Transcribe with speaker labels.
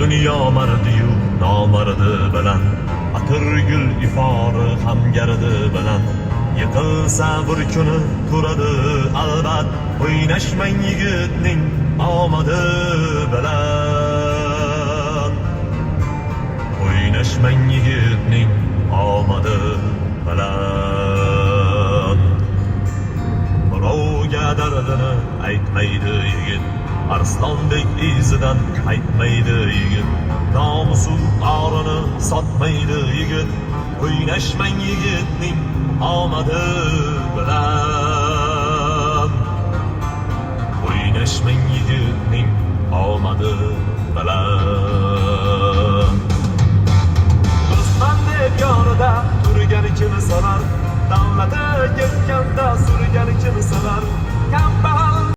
Speaker 1: Dunyo mardiyu nomardi bilan atirgul ifori ham gardi bilan yiqilsa bir kuni turadi albat o'ynashmang yigitning omadi bilan o'ynashmang yigitning omadi bilan birovga dardini aytmaydi yigit arslondek izidan qaytmaydi yigit nomusu orini sotmaydi yigit o'ynashmang yigitning omadi bilan o'ynashmang yigitning omadi bilan do'stman deb yonida turgani kimi sanar davlati ketganda surgani kimi sanar kambag'al